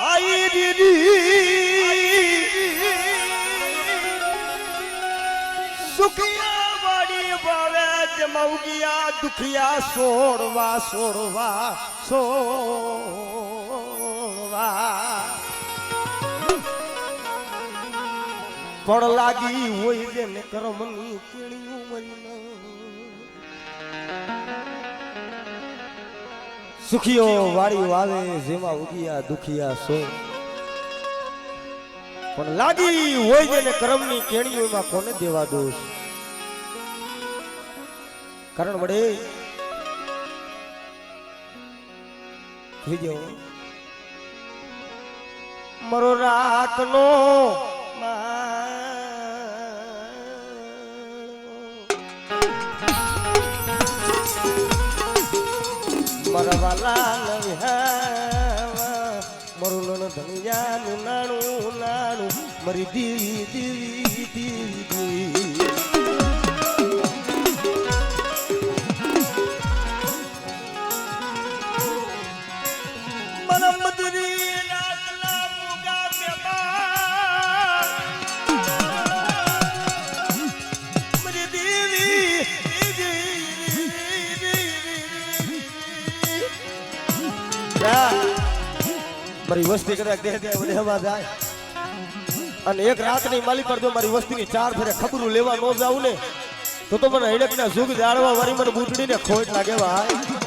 आई दीदी सुखिया वाड़ी बावे जमाऊगिया दुखिया सोड़वा सोड़वा सोड़वा पण लागी होई जेने कर्मनी केणिયું મરીને સુખિયો વાડી વાવે જેમાં ઉગિયા દુખિયા સો પણ લાગી હોય જેને કર્મની કેણીઓમાં કોને દેવા દોષ કારણ વડે કહીજો મરો રાખનો મરવાલા નવ્યા મરુલો ધનિયાનું નાણું નાણું મરી દીવી દીવી દીવી મનમદરી નાગલા મુગા મેબા મરી દીવી મારી વસ્તી કદાચ દેહ દેહ વધેવા જાય અને એક રાતની માલી પર જો મારી વસ્તીની ચાર ફેરે ખબરું લેવા ન જાઉં ને તો મને હેડકના જુગ જાળવા વાળી મને બૂટડીને ખોટ લાગે ભાઈ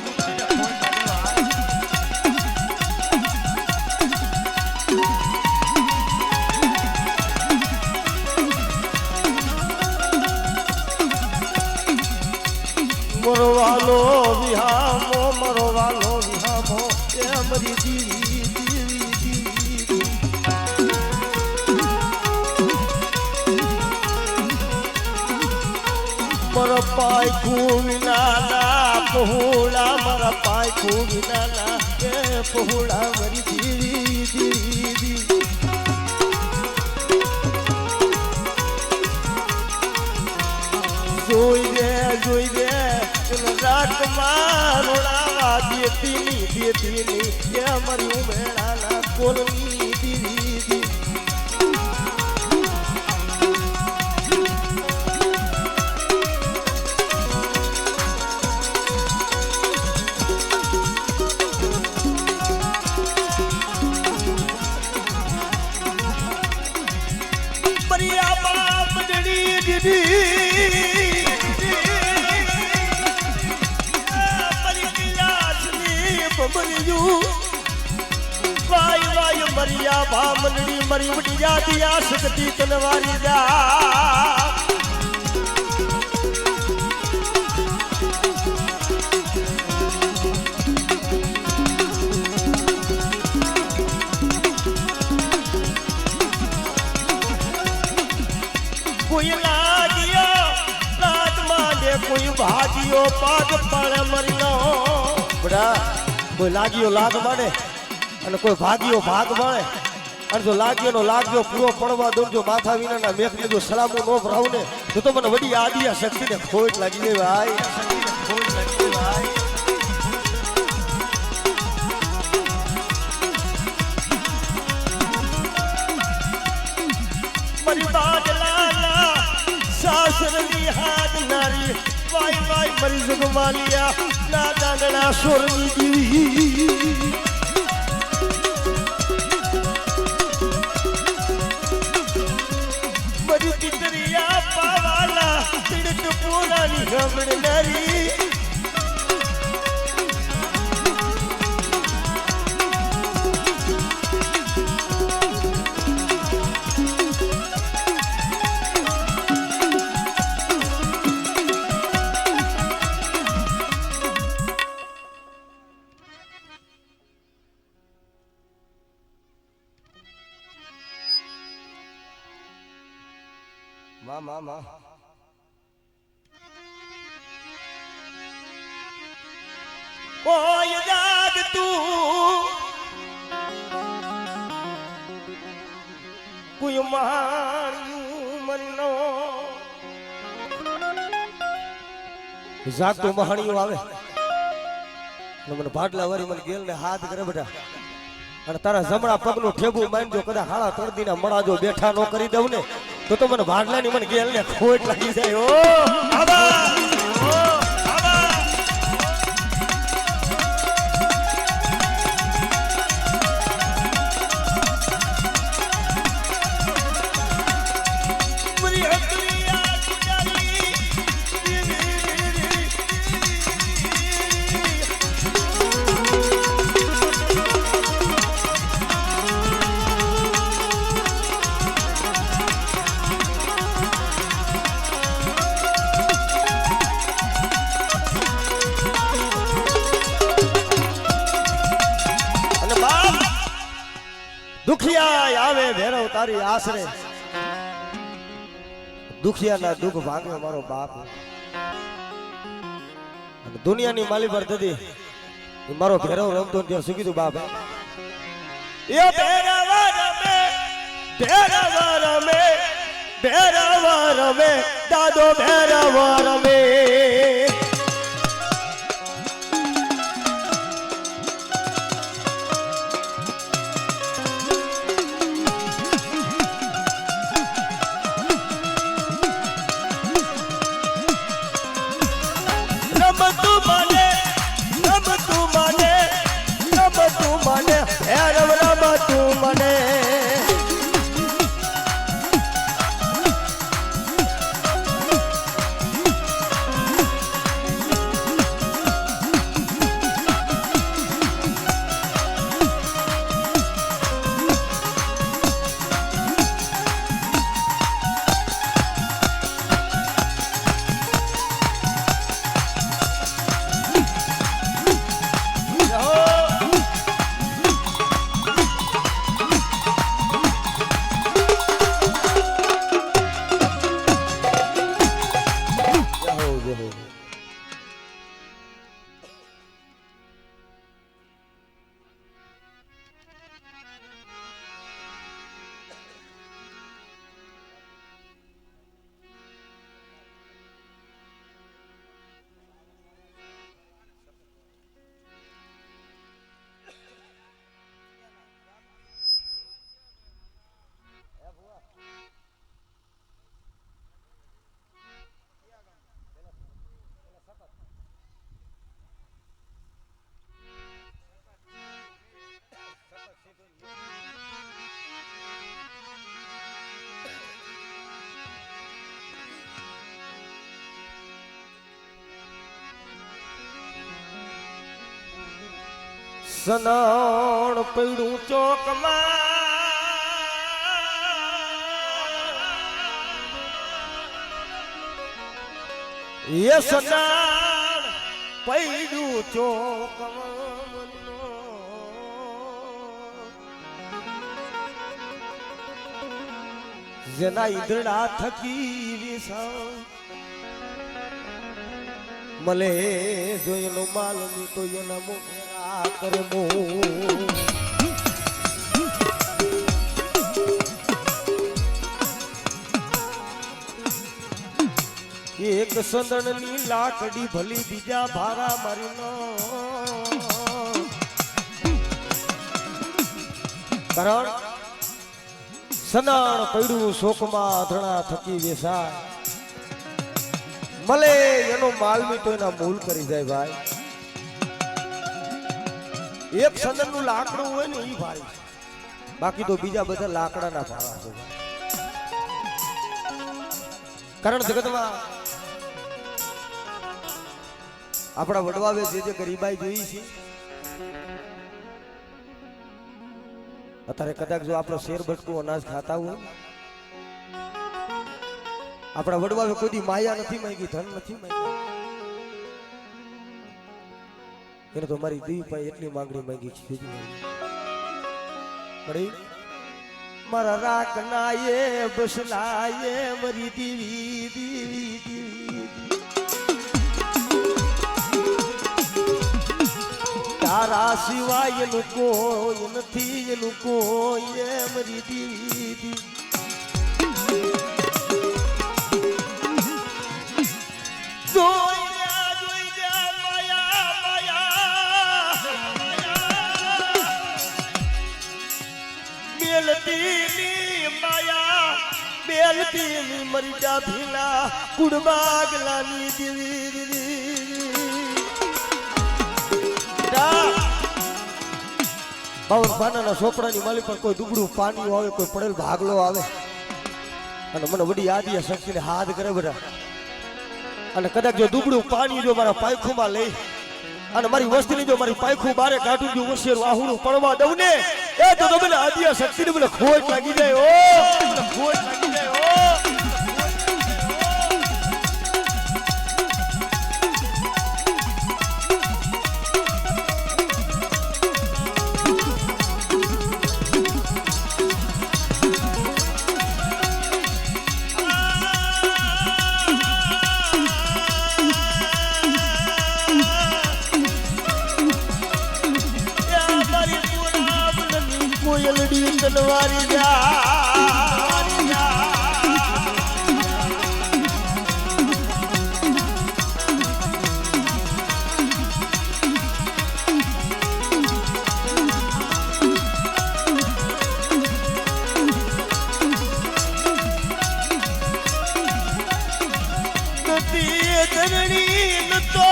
મરવાલો વિહામો મરવાલો વિહામો એ મરી દીવી દીવી દીવી મરા પાય કુવિનાના પહોળા મરા પાય કુવિનાના એ પહોળા મરી દીવી દીવી દીવી જોઈ દે રાત મારોડા દેતીની કે અમારી ઉમેરાના કોલની દીદી બરિયા બાપ દડી દીદી વાય વાય મરિયા ભામલડી મરી ઉડી જાતી આ સકતી તલવારી જા કોઈ લાગ્યો રાત માંડે કોઈ ભાગ્યો પાદ પણ મરીનો બડા કોઈ લાગ્યો લાગ મળે અને કોઈ ભાગ્યો ભાગ મળે અને જો લાગ્યો લાગ્યો પૂરો પડવા દો જો માથા વિનાના મેઘને જો સલામો નો ભરાવ ને તો મને વડી આદિયા શક્તિને ખોટ લાગી ગઈ ભાઈ ખોટ લાગી ગઈ ભાઈ મરી બાદલાલા સાસરની હાથ નારી વાય વાય મરી જગવાલિયા ના દાંગણા સોરની દીવી મરી તિતરિયા પાવાલા તિડક પોરાની ગમણનારી માં કોઈ દાગ તું કોઈ માણ્યું મનનો જાગતો મહાણીઓ આવે મને ભાટલા વારી મને ગેલ ને હાથ કરે બેટા અને તારા જમણા પગનું ઠેગું માનજો કદાચ હાળા તરદીના મળા જો બેઠા ન કરી દઉં ને તો મને ભાડલાની મને ગેલ ને ખોટ લાગી જાય ઓ આબા દુખિયા આવે ભેરવ તારી આશરે દુખિયાના દુઃખ ભાગે મારો બાપ દુનિયાની માલી પર દદી મારો ભેરવ રમતો ત્યાં શું કીધું બાપ એ ભેરવ રમે દાદો ભેરવ રમે સનાણ પૈડું ચોકમાં એ સનાણ પૈડું ચોકમાં જેના ઈદડા થકી વિસા મલે જોયેલો માલ ની તો એના મોઢેરા કરમો એક સંદણ ની લાકડી ભલી બીજા ભારા મારીનો કારણ સનાણ પડ્યું શોકમાં ધણા થકી વેસાય મલે એનો માલવી તો એના મૂલ કરી જાય ભાઈ એક સંદન નું લાકડું હોય ને એ ભાઈ બાકી તો બીજા બધા લાકડાના ભાવા છે કારણ જગતમાં આપણા વડવાવે જે ગરીબાઈ જોઈ છે અત્યારે કદાચ જો આપણો શેર બટકું અનાજ ખાતા હોય આપણા વડવાવે કોઈ માયા નથી માંગી ધન નથી માંગી એને તો મારી દેવી પાસે એટલી માંગણી માંગી છે પડી મારા રાખના એ બસલા એ મરી દેવી દેવી દેવી તારા સિવાય એનું કોઈ નથી એનું કોઈ એ મરી દેવી બેલતીની માયા બેલતીની મરજા ભીલા કુડબાગલાની દીવી બાવન પાનાના સોપડાની માલી પર કોઈ દુબળું પાણી આવે કોઈ પડેલ ભાગલો આવે અને મને વડી આદિયા શક્તિને હાથ કરે બધા અને કદાચ જો દુબળું પાણી જો મારા પાયખુમાં લઈ અને મારી વસ્તીની જો મારી પાયખું બારે કાઢું જો હોશિયાર વાહુડું પડવા દઉં ને એ તો મને આદિયા શક્તિને મને ખોટ લાગી જાય ઓ ખોટ લાગી જાય ઓ કોયલડી તલવારી જા ધરણી નતો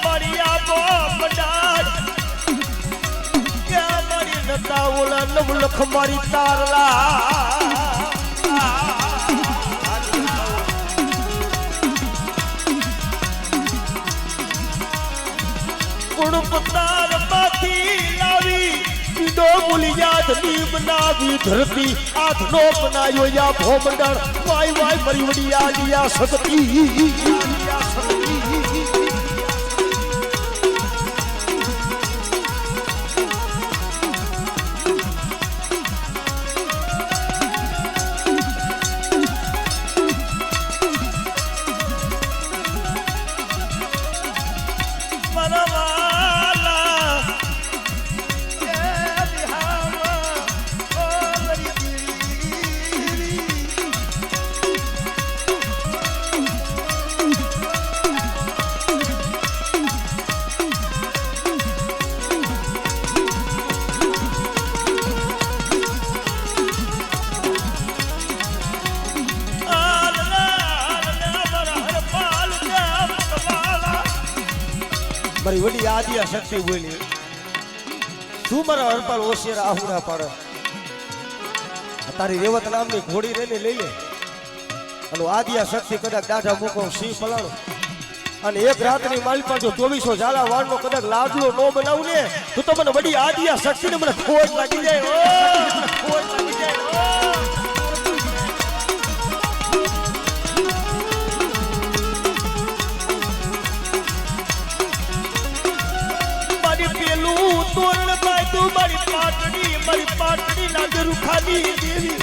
મરિયા બડાડ ક્યાં મારી નતા ઓલા નવલખ મારી તારલા ગુણ પતાર માંથી લાવી સીધો મુલિયાદ ની બનાવી ધરતી આધનો બનાયો યા ભોમંડળ વાય વાય મરી વડી આલિયા સતી મારી વડી આદિયા શક્તિ બોલી તું મારા હરપાલ ઓશિયાર આહુડા પાડે તારી રેવત નામની ઘોડી રહીને લઈ લે અને આદિયા શક્તિ કદાચ દાઢા મૂકો સિંહ પલાણો અને એક રાતની માલ પર જો 2400 ઝાલા વાળનો કદાચ લાડલો નો બનાવું ને તો મને વડી આદિયા શક્તિને મને ખોટ લાગી જાય ઓ ખોટ લાગી જાય ઓ તોરણ બાજુ મારી પાટડી ના દરુખાની દેવી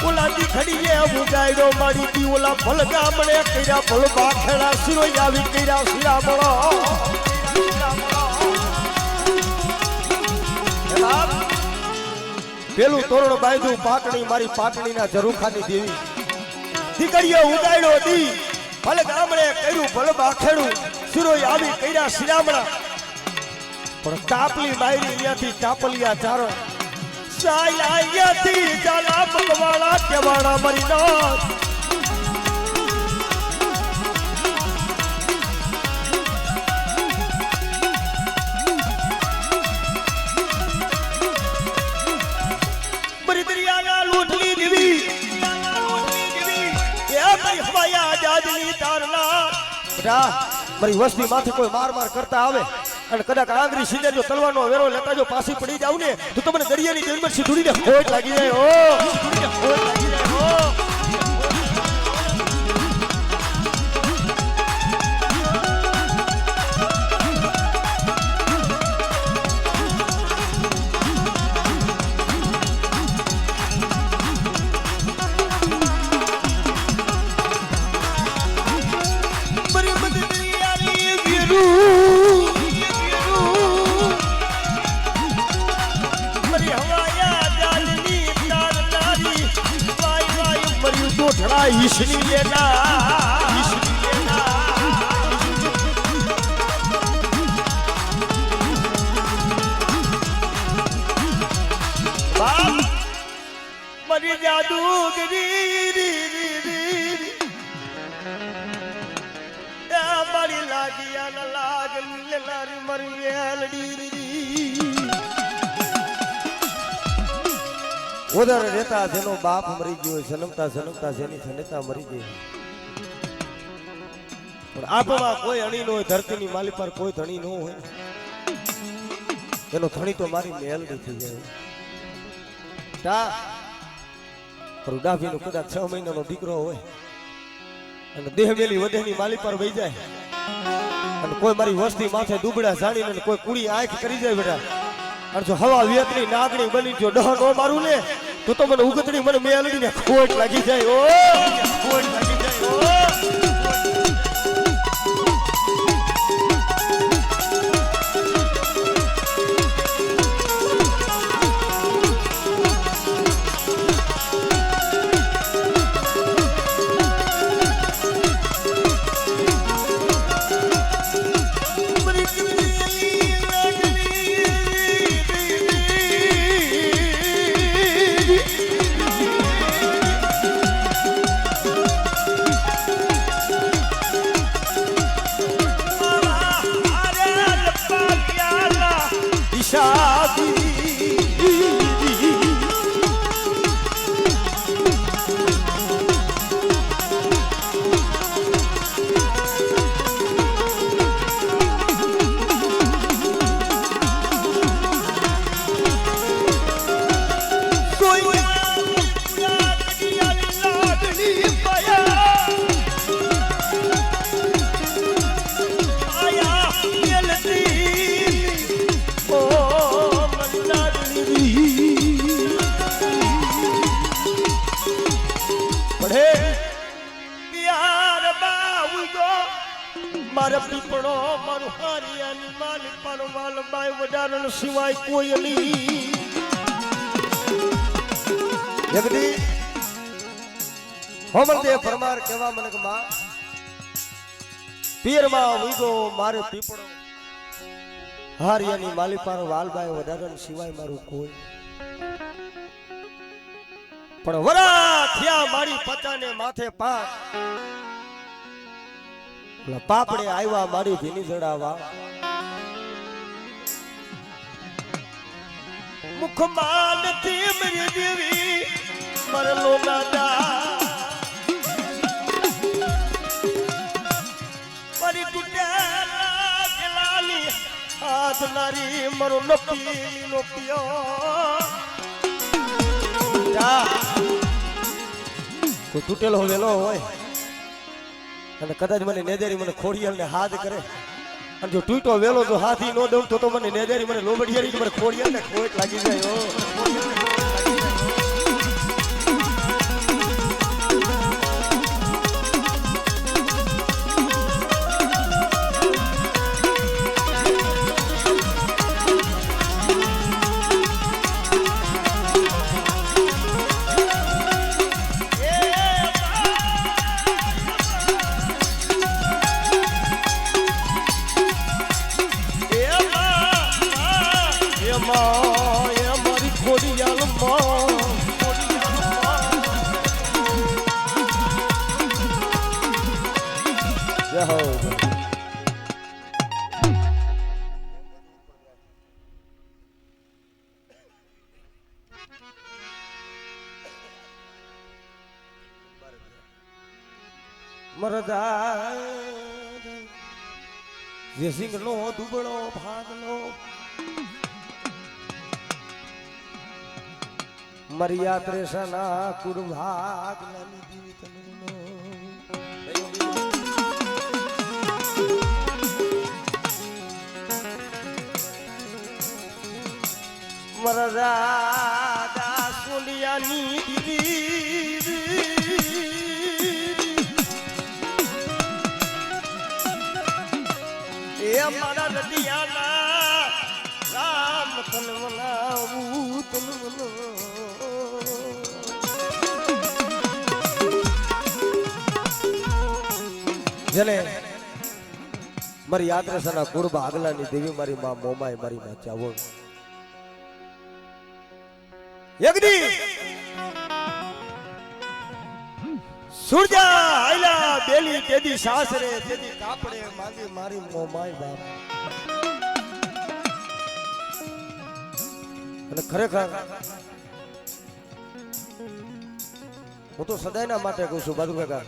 ઓલા દી ખડીએ હું ગાયડો મારી દી ઓલા ભલ ગામડે કર્યા ભલ બાખેડા સિરોઈ આવી કર્યા શિરામણો પેલું તોરણ બાજુ પાટડી મારી પાટડીના દરુખાની દેવી દીકરીએ ઉગાડ્યો દી ભલ ગામડે કર્યું ભલ બાખેડું સિરોઈ આવી કર્યા શિરામણા પણ તાપલી માયરી અહીંયાથી તાપલિયા ચારો સાયા અહીંયાથી ચાલા પકવાળા કેવાળા મરી નાથ મરી દરિયાના લૂંટલી દેવી એ મારી હવાયા આજાદની તારના બેટા મારી વસ્તી માથે કોઈ માર માર કરતા આવે અને કદાચ આંગળી સીધે જો તલવાનો વેરો લેતા જો પાછી પડી જાવ ને તો તમને દરિયાની જન્મ સીધુડીને ખોટ લાગી જાય ઓ ખોટ લાગી જાય ઓ ઈશની લેના મરી જાદુગરી મારી લાગિયા ન લાગ લારી મરી વેલડી ઉધર રહેતા જેનો બાપ મરી ગયો જન્મતા જન્મતા જેની જનતા મરી ગઈ પણ આપમાં કોઈ અણી ન હોય ધરતીની માલી પર કોઈ ધણી ન હોય એનો ધણી તો મારી મેલડી થઈ જાય તા રૂડાભીનો કદાચ 6 મહિનાનો દીકરો હોય અને દેહ મેલી વધેની માલી પર વહી જાય અને કોઈ મારી વસ્તી માથે દુબડા જાણીને કોઈ કુડી આંખ કરી જાય બેટા અને જો હવા વેતની નાગણી બની જો ડહ નો મારું ને તો મને ઉગતડી મને મેલડી ને ખોટ લાગી જાય ઓ ખોટ લાગી જાય ઓ મારા પીપળો મારું હારિયાની માલિક મારો માલ બાય વડારણ સિવાય કોઈ નહીં જગદી હોમરદેવ પરમાર કહેવા મને કે માં પીરમાં ઉગો મારે પીપળો હારિયાની માલિક મારો વાલ બાય વડારણ સિવાય મારું કોઈ પણ વરા થયા મારી પચાને માથે પાક પાપડે આવ્યા મારી ભીની જડાવા મુખમાં નથી મરી દેવી મરલો દાદા મારી તૂટેલા ગલાની હાથ નારી મરો નપી નો પિયો કોઈ તૂટેલો વેલો હોય અને કદાચ મને નેદેરી મને ખોડિયાલ ને હાથ કરે અને જો તૂટો વેલો જો હાથી નો દઉં તો મને નેદેરી મને લોબડિયારી મને ખોડિયાલ ને ખોટ લાગી જાય મારી ખોડિયાલ મરદા જે સિંહ નો દુબળો ભાગલો મરિયા ત્રેસના કુરભાગ નાની જીવિત મરદા દાસુલિયાની દીદી એ મારા રડિયાના રામ તન મનાવું તન જેને મારી યાત્રાના કુરબા આગલાની દેવી મારી માં મોમાય મારી માં ચાવો યગદી સુરજા આયલા બેલી તેદી સાસરે તેદી કાપડે માંગી મારી મોમાય બાપ. અને ખરેખર હું તો સદાયના માટે કહું છું બાદુ કાકા,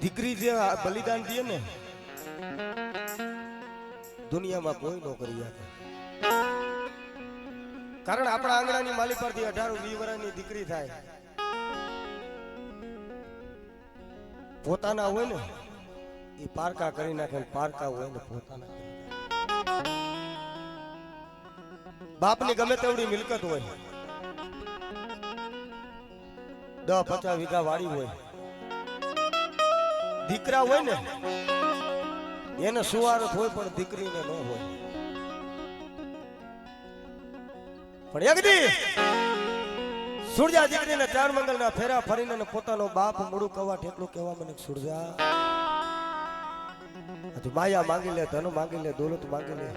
દીકરી જે બલિદાન દે ને દુનિયામાં કોઈ નો કરી શકે. કારણ આપણા આંગણાની માલી પરથી 18-20 વર્ષની દીકરી થાય, પોતાના હોય ને એ પારકા કરી નાખે, પારકા હોય ને પોતાના. બાપની ગમે તેવડી મિલકત હોય, 10-50 વીઘા વાડી હોય, દીકરા હોય ને એને સુવારત હોય પણ દીકરીને ન હોય. પણ એક દી સુરજા દીકરીને 4 મંગલના ફેરા ફરીને પોતાનો બાપ મૂળું કવાટ એટલું કહેવા મને, સુરજા તું માયા માંગી લે, ધન માંગી લે, દોલત માંગી લે.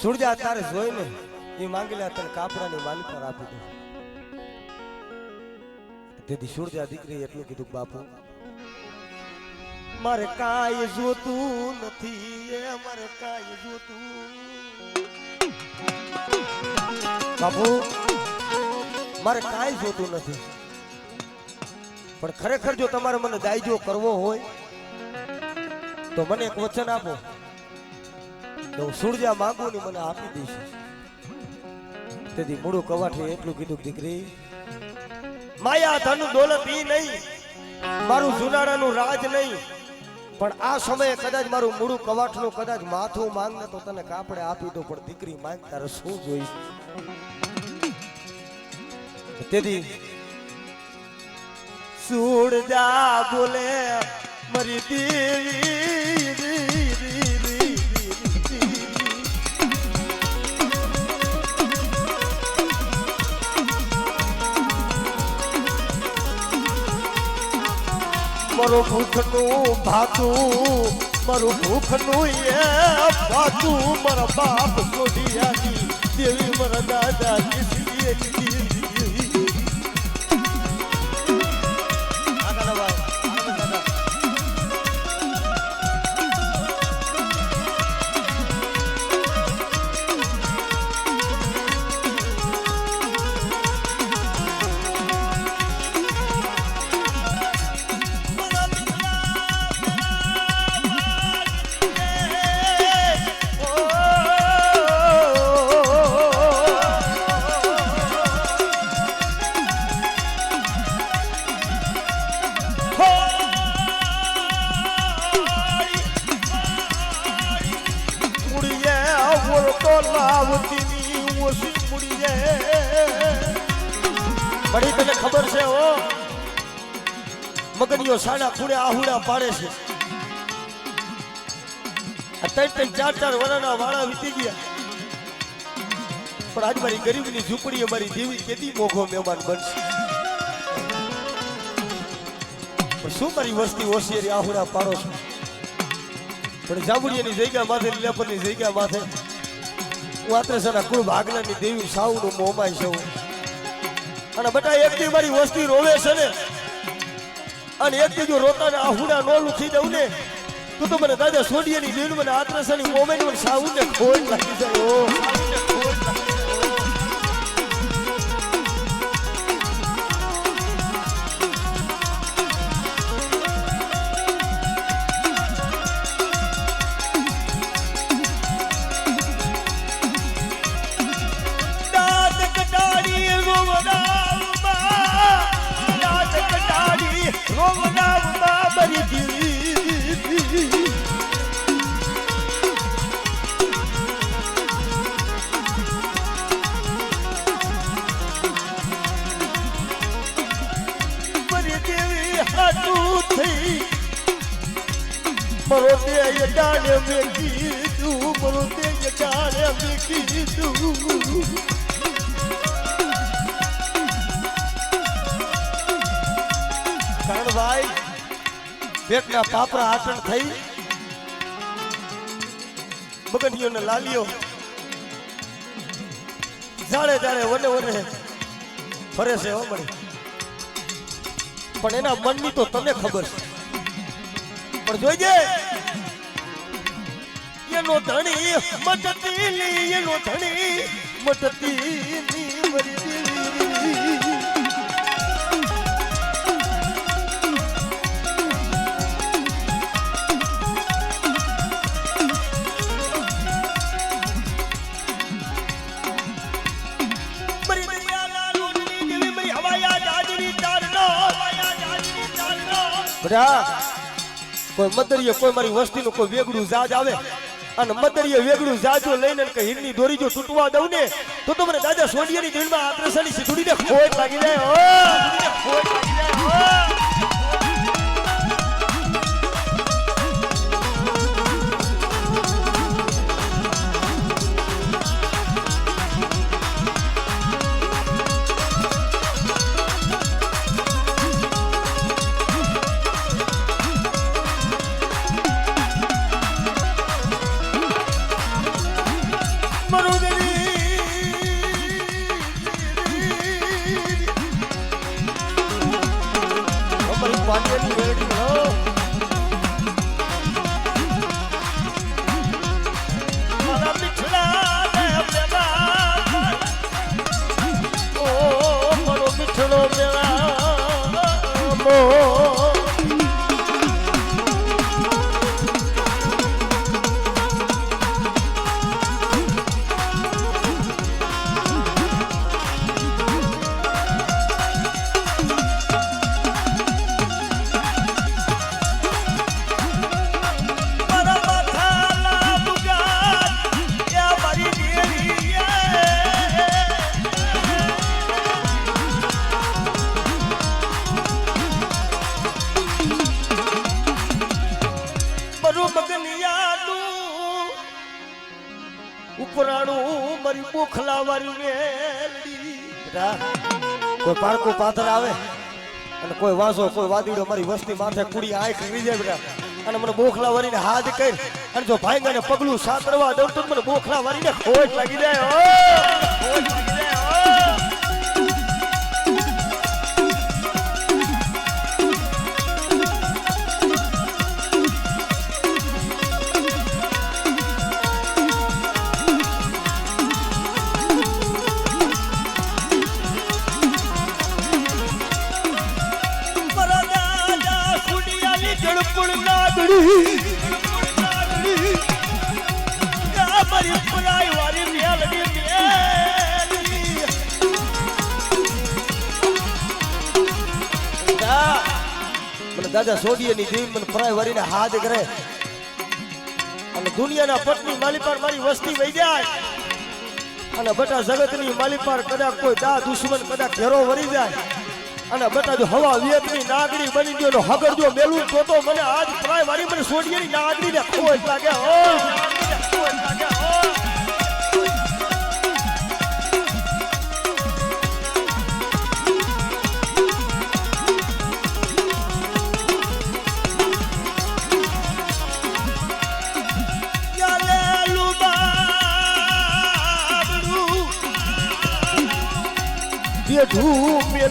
સુરજા તારે જોઈને એ માંગી લે, તને કાપડાની માલી પર આપી દઉં. તેથી સુરજા દીકરી એટલું કીધું, બાપુ મારે કાંઈ જોતું નથી, મારે કાંઈ જોતું. બાપુ મારે કાંઈ જોતું નથી, પણ ખરેખર જો તમારે મને દાયજો કરવો હોય તો મને એક વચન આપો, તો હું સુરજા માંગુ ને મને આપી દઈશ. તેથી મૂળું કવાઠે એટલું કીધું, દીકરી માયા ધન દોલત ઈ નહીં, મારું જુનાળાનું રાજ નહીં, પણ આ સમયે કદાચ મારું મૂળું કવાઠનું કદાચ માથું માંગને તો તને કાપડે આપી દો, પણ દીકરી માંગ તારે શું જોઈશ. તેથી સુરજા બોલે મારી દેવી, મારું ભૂખનું ભાતું, મારું ભૂખનું એ ભાતું, મારા બાપ સોડિયાની દેવી, મારા દાદાની બડી તને ખબર છે હો, મગનીઓ સાડા ખૂણે આહુડા પાડે છે. આ 3-4 વર્ષના વાળા વીતી ગયા, પણ આજ મારી ગરીબની ઝૂંપડી અમારી દેવી કેદી મોઘો મહેમાન બનશે. પણ શું મારી વસ્તી હોશિયારી આહુડા પાડો છો, પણ જાંબુડિયાની જગ્યા માથે, લીલાપરની જગ્યા માથે હું આત્રેસાના કુળ ભાગલાની દેવી સાવનું મોમાય છું. અને બટા એક દી મારી વસ્તી રોવે છે ને, અને એક દી જો રોતાને આહુડા નો લુખી દઉં ને તો મને દાદા સોડિયાની દેવી, મને આત્રેસાની મોમાય મને સાવને ખોટ લાગી જાય. मरो ते डाले में कीधु, मरो ते डाले में कीधु. कारण भाई पेटना पापरा आटन थई, मगनियों ने लालियो जाड़े जाड़े वने वने फरे से हो मरी. પણ એના મનની તો તને ખબર છે. પણ જોઈજે એનો ધણી મટતી એનો ધણી મટતી મરી કોઈ મદરીએ કોઈ મારી વસ્તીનું કોઈ વેગડું જાજ આવે અને મદરીએ વેગડું જાજો લઈને કે હીરની દોરી જો તૂટવા દઉં ને તો મને દાદા સોડિયાની દિલમાં આત્રસાની સીધુડીને ખોટ લાગી જાય ખોટ લાગી જાય પાટિયાની વેલડી હો મારા મિઠડા ને મેલા ઓ મારો મિઠડો મેલા મો ઉપરાણું મારી બોખલા વાળી વેલડી કોઈ પારકો પાથર આવે અને કોઈ વાંસો કોઈ વાદીડો મારી વસ્તી માથે કુડી આંખ કરી જાય બેટા અને મને બોખલા વાળીને હાથ કરી અને જો ભાઈગાને પગલું સાતરવા દઉં તો મને બોખલા વાળીને ખોટ લાગી જાય ખોટ લાગી જાય દાદા સોડિયાની દેવી મને ફરાય વરીને હાથ કરે અને દુનિયાના પટની માલી પર મારી વસ્તી વહી જાય અને બટા જગતની માલી પર કદાચ કોઈ દા દુશ્મન કદાચ ઘેરો વરી જાય અને બટા જો હવા વિયતની નાગડી બની ગયો હગર જો મેલું તો મને આજ ફરાય વારી મને સોડિયાની નાગડીને ખોટ લાગે ખોટ લાગે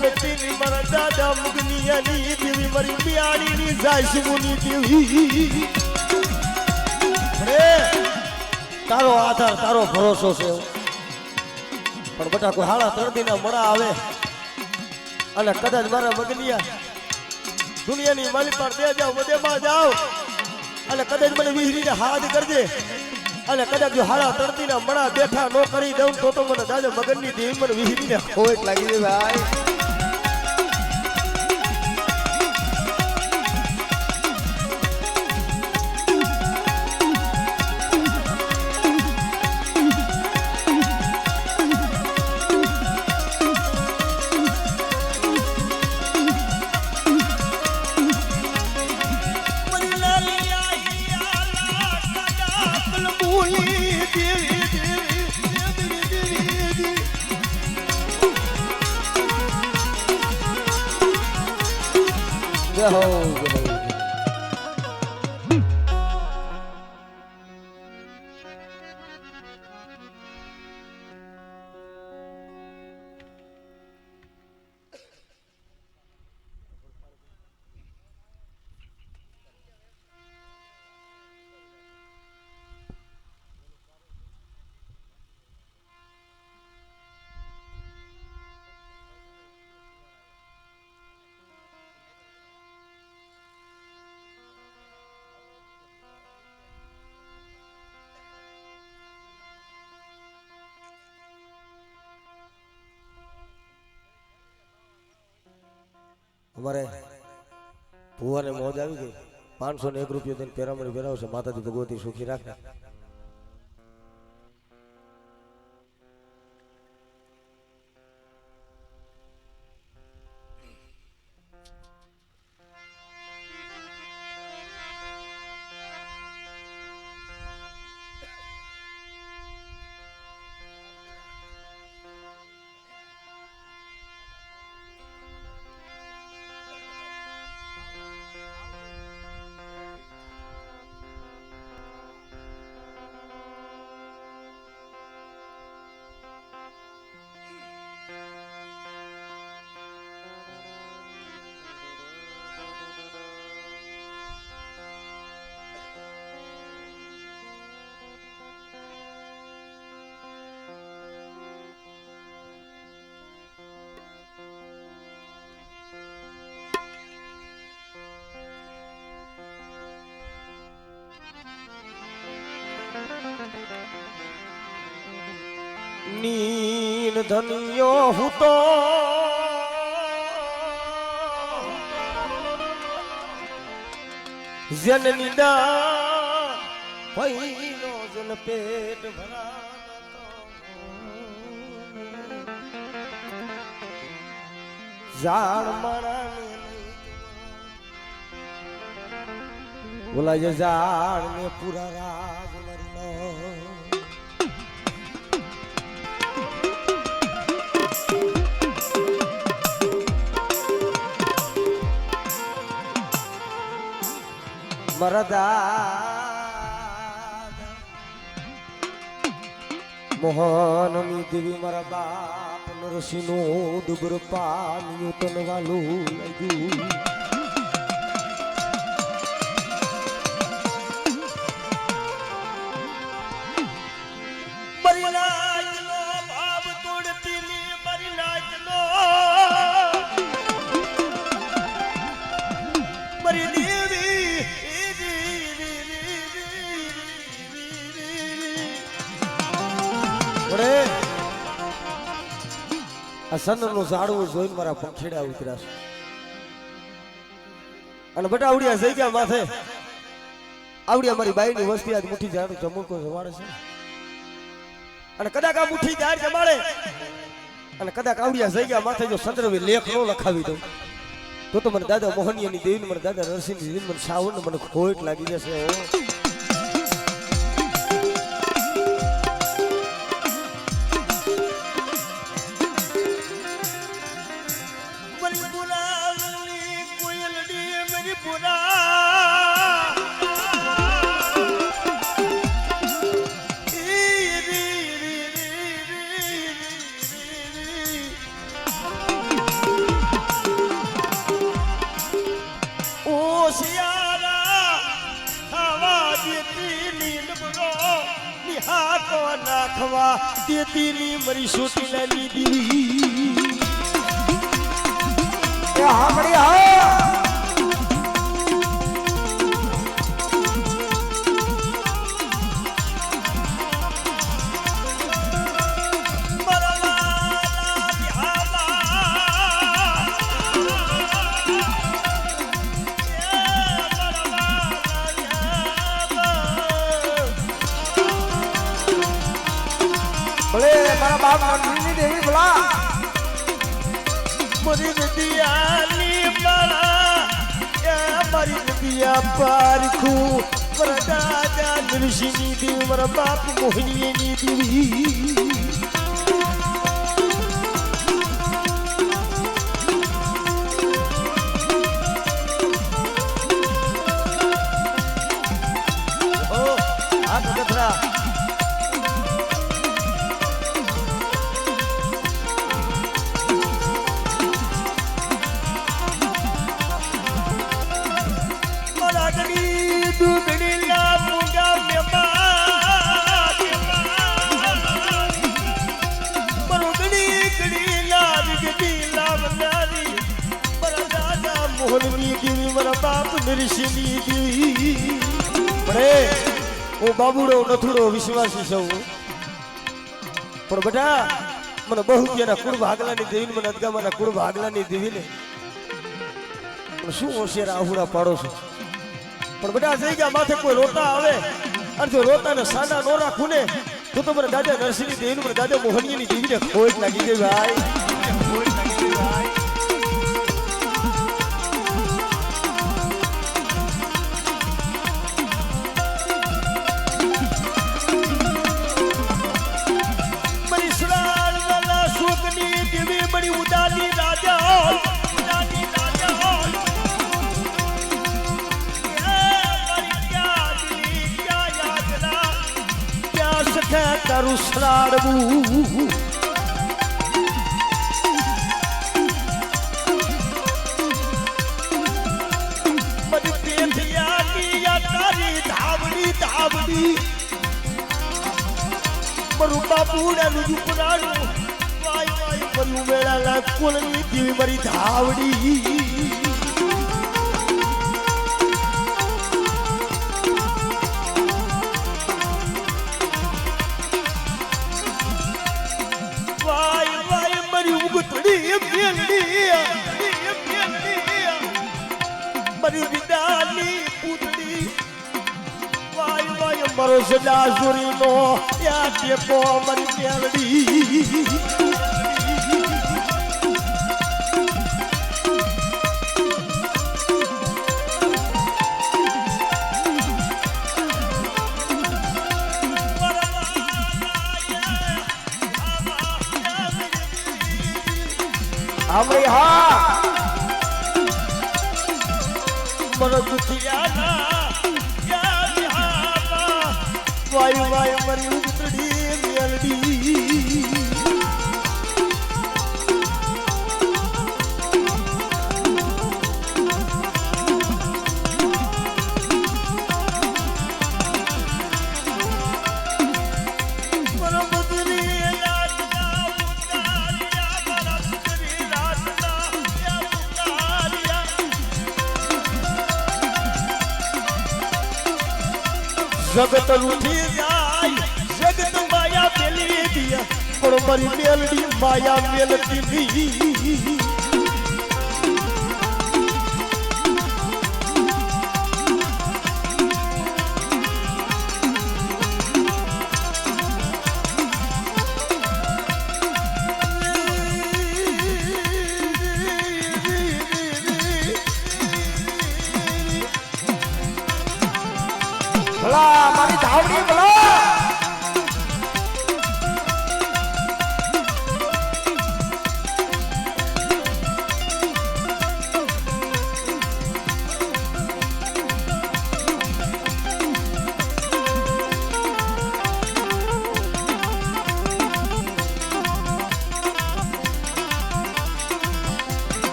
મેલતી મારા દાદા મુગનિયાની દેવી મારી બિયાણીની જાયસુની દેવી તારો આધાર તારો ભરોસો છે પણ બટા કોઈ હાડા તરદીના મણા આવે અને કદાચ મારા મગનિયા દુનિયાની માલી પર દે જાઓ બધેમાં જાઓ અને કદાચ મને વિહરીને હાથ કરજે અને કદાચ જો હાડા તરતીના મણા બેઠા નો કરી દઉં તો મને દાદા મગનની દેવી મને વિહરીને ખોટ લાગી દે ભાઈ જય હો અમારે ભુવાને મોજ આવી ગઈ 501 રૂપિયા દઈને પેરામણી પહેરાવશે માતાજી ભગવતી સુખી રાખે નીન ધનિયો હું તો જનની દા ભઈનો જન પેટ ભરા ઝાડ માણાને બોલા જે ઝાડ ને પૂરા રાજ મરનો મોહનની દેવી મારા બાપ નરસિંહનું દુબર પાણી તનવાલું લાગ્યું મારી નાચનો ભાવ તોડતી મારી નાચનો મારી દેવી આ સનનું ઝાડવું જોઈને મારા પંખીડા ઉતર્યા અને બટા આવડિયા જઈ ગયા માથે આવડિયા મારી બાઈની વસ્તી આજ મુઠ્ઠી ઝાડ જમુકો જમાડે છે અને કદાચ આ મુઠ્ઠી ઝાડ જમાડે અને કદાચ આવડિયા જઈ ગયા માથે જો સંદર્ભે લેખ નો લખાવી દઉં તો મને દાદા મોહનિયાની દેવી મને દાદા નરસિંહની દેવી મને સાવન મને ખોટ લાગી જશે નાખવા દેતીની મરી સોટી લાની દીવી એ હામડી હા ભલે મારા બાપ મંત્રીની દેવી ભલા મારી નદિયાની મારા એ મારી નદિયા પારખું મારા દાદા નરસિંહની દેવી મારા બાપ મોહનીની દેવી ઓ આ ગધરા મોહનની દેવી મારા બાપ નરસિંહની દેવી પડે હું બાબુડો નથુડો વિશ્વાસી છું પણ બેટા મને બહુ ક્યાંના કુળ ભાગલાની દેવી મને અદગામાના કુળ ભાગલાની દેવીને શું હોશિયાર આહુડા પાડો છો પણ બધા જઈ ગયા માથે કોઈ રોતા આવે અને જો રોતાને સાના નો રાખું ને તો મને દાદા નરસિંહની દેવીનું મને દાદા મોહનીની દેવીને ખોટ લાગી ગઈ ભાઈ बड़ी उदानी राजा क्या यादना क्या सखे तारू सराड़વું बड़ी पेथिया की या तारी धावड़ी धावड़ी बरु बापूड़ा नु जुपराणू बलू मेरा ला कुलनी देवी बड़ी धावड़ी वाय वाय मरी उगतड़ी मेलड़ी मरी विदानी पुतड़ी वाय वाय मरो सदा सुरी नो या के पो मरी मेलड़ी हमरे हाँ मरो दुखियाना या बिहाना वायु वायु मरी उतड़ी मेलडी जगत रूठी जाय जगत माया मेली दिया पर मरी मेलडी माया मेलती नहीं भला मारी धावड़ी भला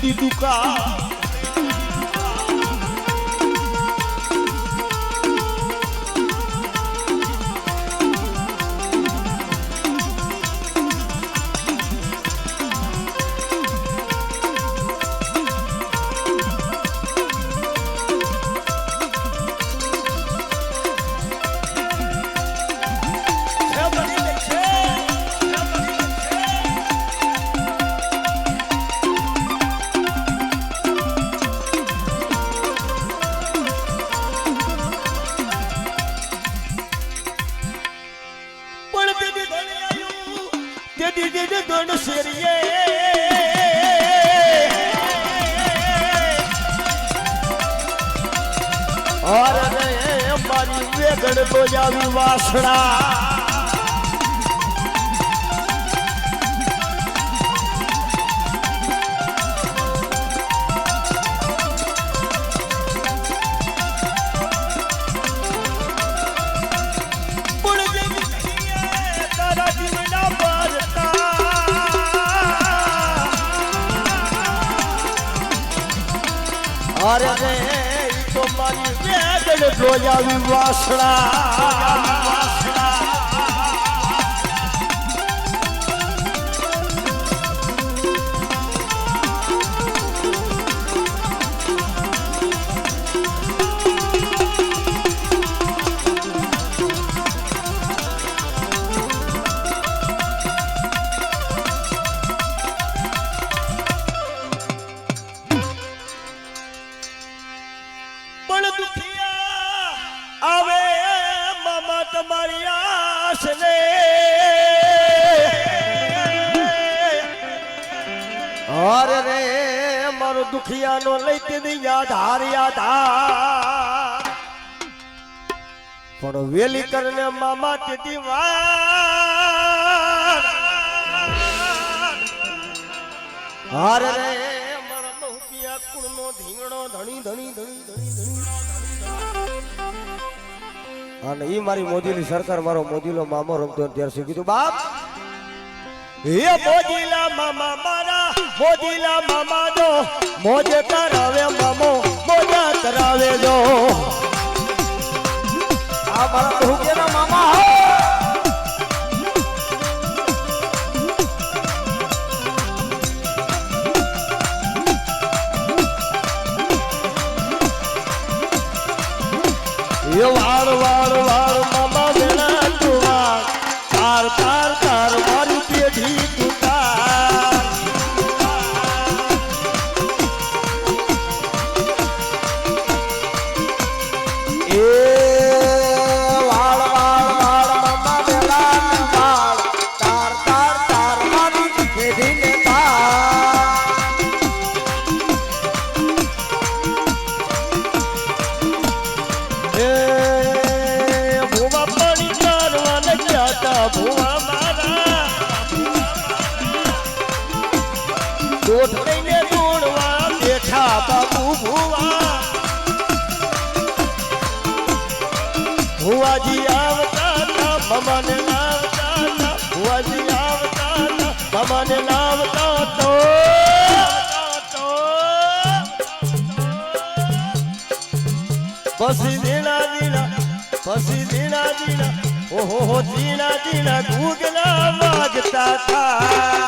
di duka और मारी वेगड़ तो जावी वासड़ा अरे तो मारी वेगड़ तो जावी वासड़ा તમારી આસ ને અરે રે મારો દુખિયાનો લઈ તે યાદ પણ વેલી કરને મામા તે વાર અરે રે મારા બહુકિયા કુળનો ધીંગણો ધણી ધણી ધણી ધણી ધણી અને ઈ મારી મોદીની સરકાર મારો મોદીલો મામો રમતો ત્યારે શું કીધું બાપ હે મોદીલા મામા મારા મોદીલા મામા જો મોજે કરાવે મામો મોજા કરાવે જો આ મારા બહુકેના મામા હો ये वार वार वार मामा मेरा तुवार तार तार तार मारी पेढ़ी तुतार ए वार वार वार मामा मेरा तुवार तार तार तार मारी पेढ़ी ભુવા મારા દોઢ લઈને દોડવા બેઠા બાપુ ભુવા ભુવાજી આવતા હતા મમાને લાવતા હતા ભુવાજી આવતા હતા મમાને લાવતા તો પછી દીના દીના પછી દીના દીના ઓહો જીણા જીણા ગુગલા વાગતા થા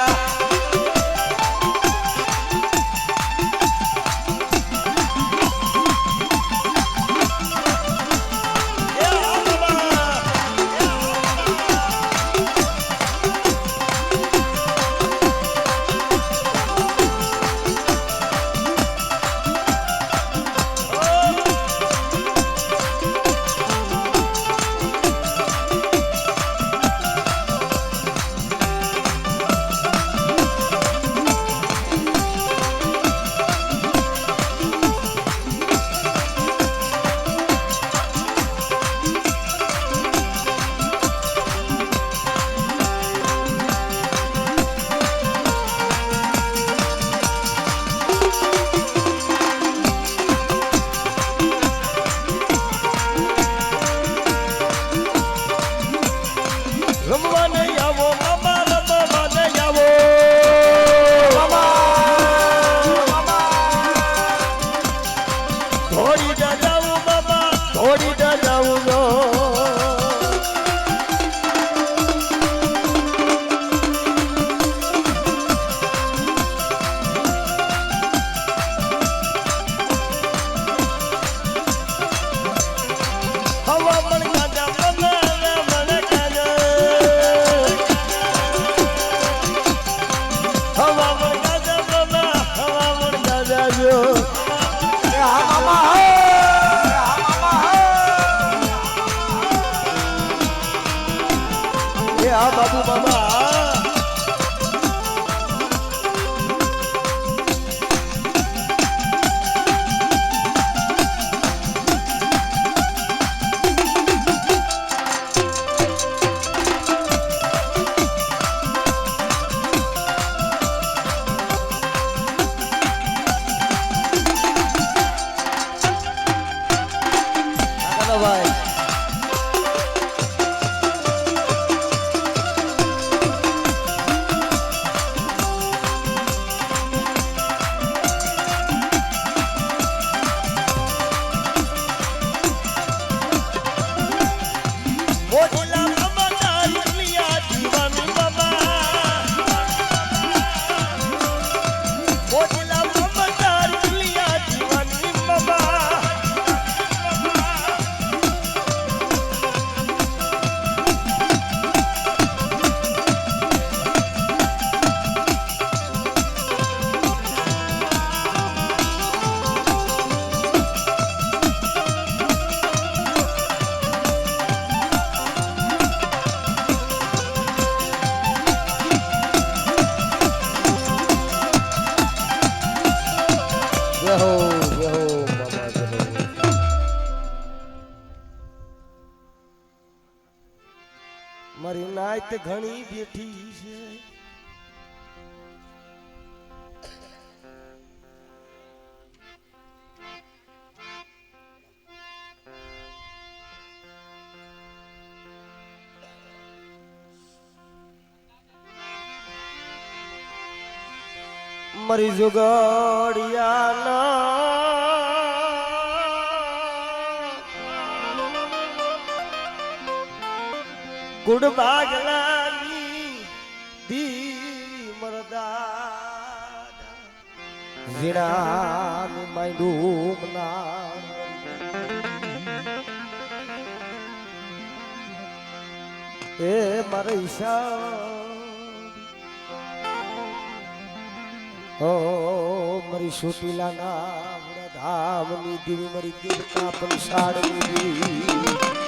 બાબુ બાબા ભાઈ મારી નાત ઘણી બેઠી છે મારી જુગડિયાના ગુડ બાગલાની દી મરદાદા ઝીણાનું માંડું મના એ મારા ઈશા ઓ મારી સુટીલાના ધામની દેવી મારી દેવતા પણ સાડની